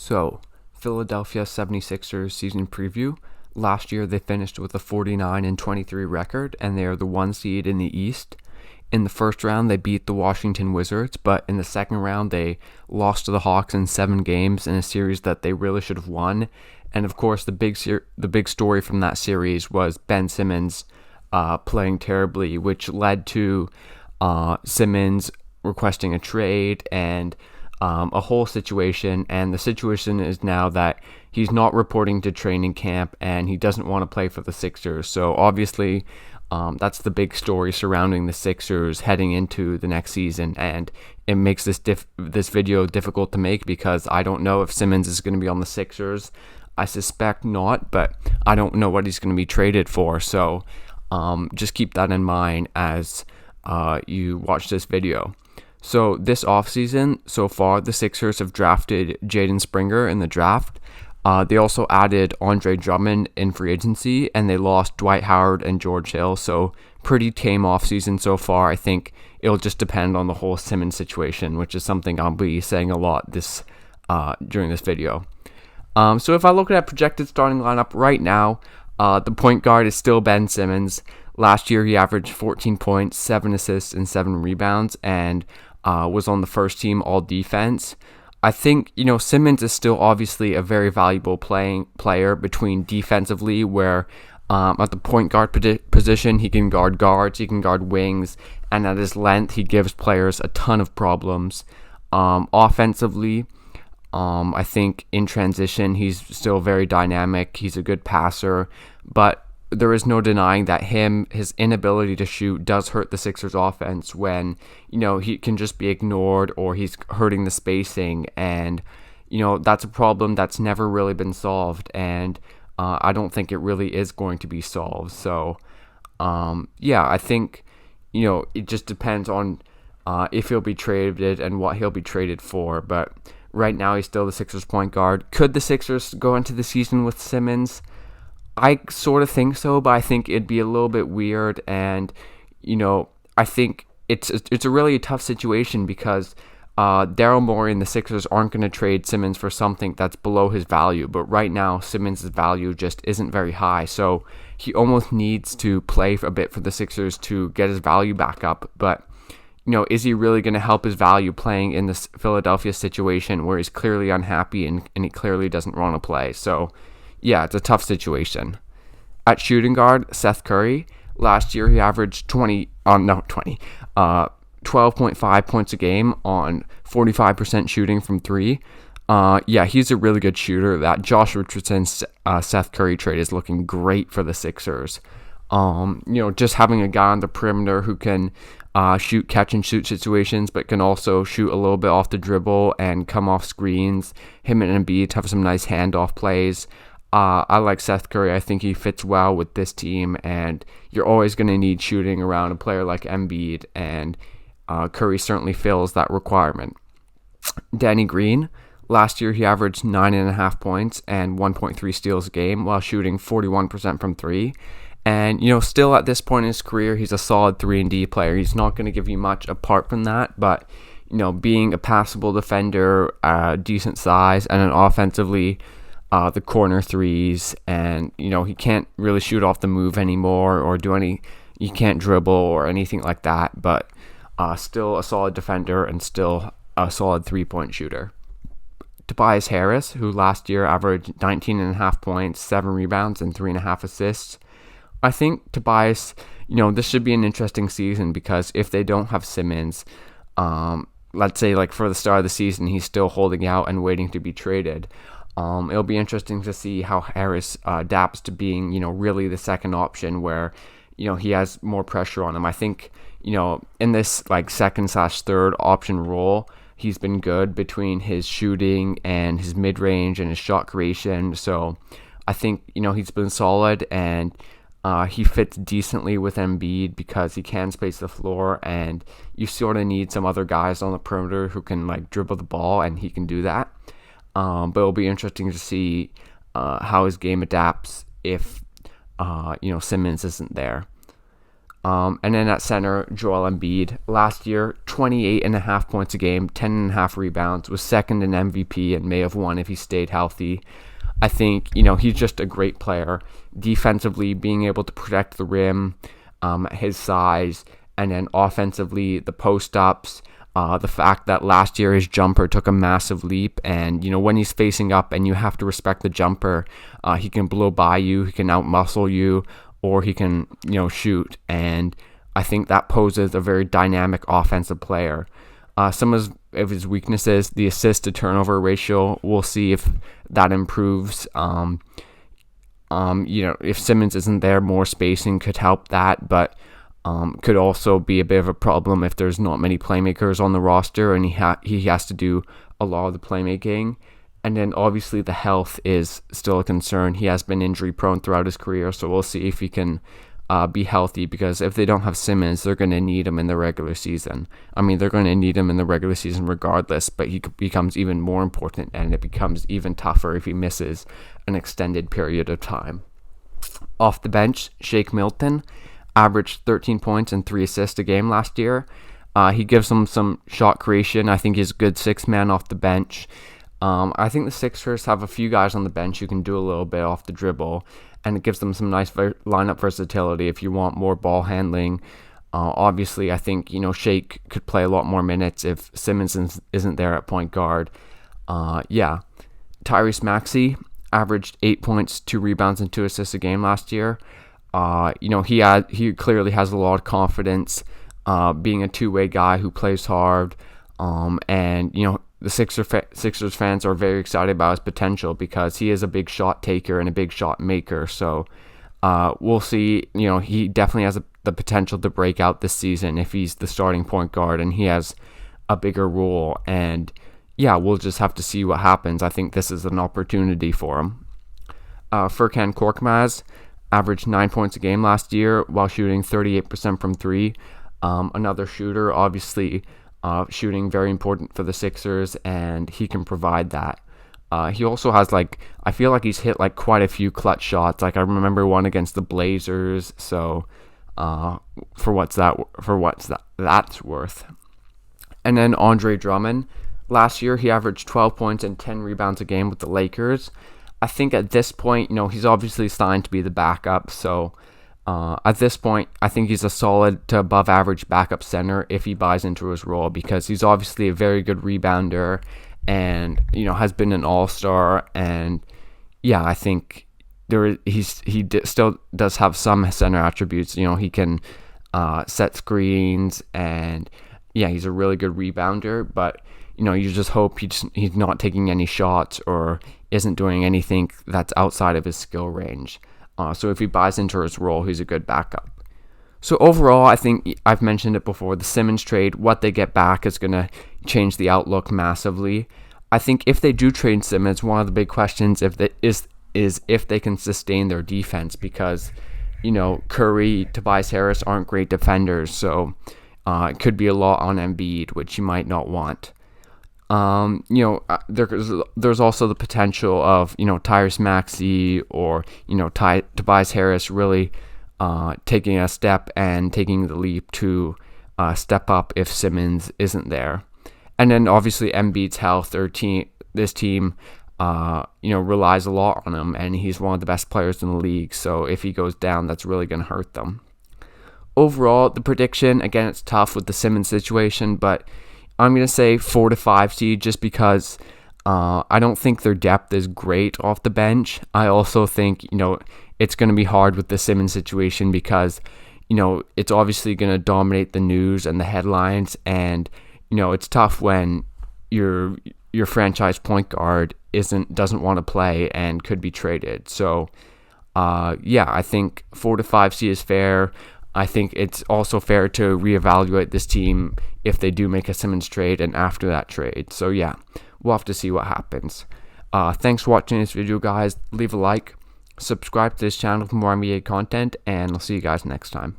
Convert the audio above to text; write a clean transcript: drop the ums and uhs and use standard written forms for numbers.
So, Philadelphia 76ers season preview. Last year they finished with a 49-23 record, and they are the 1 seed in the East. In the first round, they beat the Washington Wizards, but in the second round, they lost to the Hawks in 7 games in a series that they really should have won. And of course, the big story from that series was Ben Simmons playing terribly, which led to Simmons requesting a trade and a whole situation. And the situation is now that he's not reporting to training camp and he doesn't want to play for the Sixers. So obviously, that's the big story surrounding the Sixers heading into the next season, and it makes this video difficult to make because I don't know if Simmons is going to be on the Sixers. I suspect not, but I don't know what he's going to be traded for. So just keep that in mind as you watch this video. So this offseason, so far, the Sixers have drafted Jaden Springer in the draft. They also added Andre Drummond in free agency, and they lost Dwight Howard and George Hill. So pretty tame offseason so far. I think it'll just depend on the whole Simmons situation, which is something I'll be saying a lot during this video. So if I look at projected starting lineup right now, the point guard is still Ben Simmons. Last year he averaged 14 points, 7 assists, and 7 rebounds, and was on the first team all defense. I think, Simmons is still obviously a very valuable player between defensively, where at the point guard position, he can guard guards, he can guard wings, and at his length, he gives players a ton of problems. Offensively, I think in transition, he's still very dynamic. He's a good passer, but there is no denying that his inability to shoot does hurt the Sixers offense when, he can just be ignored or he's hurting the spacing. And, that's a problem that's never really been solved. And I don't think it really is going to be solved. So, I think, it just depends on if he'll be traded and what he'll be traded for. But right now, he's still the Sixers point guard. Could the Sixers go into the season with Simmons? I sort of think so, but I think it'd be a little bit weird, and I think it's a really tough situation because Daryl Morey and the Sixers aren't going to trade Simmons for something that's below his value. But right now, Simmons' value just isn't very high, so he almost needs to play a bit for the Sixers to get his value back up. But is he really going to help his value playing in this Philadelphia situation where he's clearly unhappy and he clearly doesn't want to play? So yeah, it's a tough situation. At shooting guard, Seth Curry. Last year, he averaged 12.5 points a game on 45% shooting from 3. He's a really good shooter. That Josh Richardson, Seth Curry trade is looking great for the Sixers. Just having a guy on the perimeter who can shoot catch and shoot situations, but can also shoot a little bit off the dribble and come off screens. Him and Embiid have some nice handoff plays. I like Seth Curry. I think he fits well with this team, and you're always going to need shooting around a player like Embiid, and Curry certainly fills that requirement. Danny Green. Last year, he averaged 9.5 points and 1.3 steals a game while shooting 41% from 3. And, still at this point in his career, he's a solid 3-and-D player. He's not going to give you much apart from that, but, being a passable defender, decent size, and an offensively the corner threes, and he can't really shoot off the move anymore or you can't dribble or anything like that, but still a solid defender and still a solid 3-point shooter. Tobias Harris, who last year averaged 19.5 points, 7 rebounds, and 3.5 assists. I think Tobias, this should be an interesting season because if they don't have Simmons, let's say like for the start of the season, he's still holding out and waiting to be traded. It'll be interesting to see how Harris adapts to being, really the second option where, he has more pressure on him. I think, in this like second/third option role, he's been good between his shooting and his mid-range and his shot creation. So I think, he's been solid, and he fits decently with Embiid because he can space the floor, and you sort of need some other guys on the perimeter who can like dribble the ball, and he can do that. But it'll be interesting to see how his game adapts if Simmons isn't there. And then at center, Joel Embiid. Last year, 28.5 points a game, 10.5 rebounds, was second in MVP and may have won if he stayed healthy. I think, he's just a great player. Defensively, being able to protect the rim, his size, and then offensively, the post-ups, the fact that last year his jumper took a massive leap, and, when he's facing up and you have to respect the jumper, he can blow by you, he can outmuscle you, or he can, shoot. And I think that poses a very dynamic offensive player. Some of his weaknesses, the assist to turnover ratio, we'll see if that improves. If Simmons isn't there, more spacing could help that, but could also be a bit of a problem if there's not many playmakers on the roster and he has to do a lot of the playmaking. And then obviously the health is still a concern. He has been injury prone throughout his career, so we'll see if he can be healthy, because if they don't have Simmons, they're going to need him in the regular season. I mean, they're going to need him in the regular season regardless, but he becomes even more important, and it becomes even tougher if he misses an extended period of time. Off the bench, Shake Milton averaged 13 points and 3 assists a game last year. He gives them some shot creation. I think he's a good sixth man off the bench. I think the Sixers have a few guys on the bench who can do a little bit off the dribble, and it gives them some nice lineup versatility if you want more ball handling. Obviously, I think, Shake could play a lot more minutes if Simmons isn't there at point guard. Tyrese Maxey averaged 8 points, 2 rebounds, and 2 assists a game last year. He clearly has a lot of confidence, being a two-way guy who plays hard, and the Sixers fans are very excited about his potential because he is a big shot taker and a big shot maker. So we'll see. He definitely has the potential to break out this season if he's the starting point guard and he has a bigger role. And we'll just have to see what happens. I think this is an opportunity for him. Furkan Korkmaz averaged 9 points a game last year while shooting 38% from 3. Another shooter, obviously. Shooting very important for the Sixers, and he can provide that. He also has I feel like he's hit quite a few clutch shots. I remember one against the Blazers. So for what's that's worth. And then Andre Drummond, last year he averaged 12 points and 10 rebounds a game with the Lakers. I think at this point, he's obviously signed to be the backup. So at this point, I think he's a solid to above average backup center if he buys into his role, because he's obviously a very good rebounder and, has been an all-star. And I think he still does have some center attributes. He can set screens, and he's a really good rebounder, but you just hope he's not taking any shots or isn't doing anything that's outside of his skill range. So if he buys into his role, he's a good backup. So overall, I think I've mentioned it before, the Simmons trade, what they get back is going to change the outlook massively. I think if they do trade Simmons, one of the big questions is if they can sustain their defense, because, Curry, Tobias Harris aren't great defenders, so it could be a lot on Embiid, which you might not want. There's also the potential of, Tyrese Maxey or, Tobias Harris really taking a step and taking the leap to step up if Simmons isn't there. And then obviously Embiid's health, this team, relies a lot on him, and he's one of the best players in the league. So if he goes down, that's really going to hurt them. Overall, the prediction, again, it's tough with the Simmons situation, but I'm going to say 4 to 5 seed just because I don't think their depth is great off the bench. I also think, it's going to be hard with the Simmons situation because, it's obviously going to dominate the news and the headlines, and, it's tough when your franchise point guard doesn't want to play and could be traded. So, I think 4 to 5 seed is fair. I think it's also fair to reevaluate this team if they do make a Simmons trade and after that trade. So we'll have to see what happens. Thanks for watching this video, guys. Leave a like, subscribe to this channel for more NBA content, and I'll see you guys next time.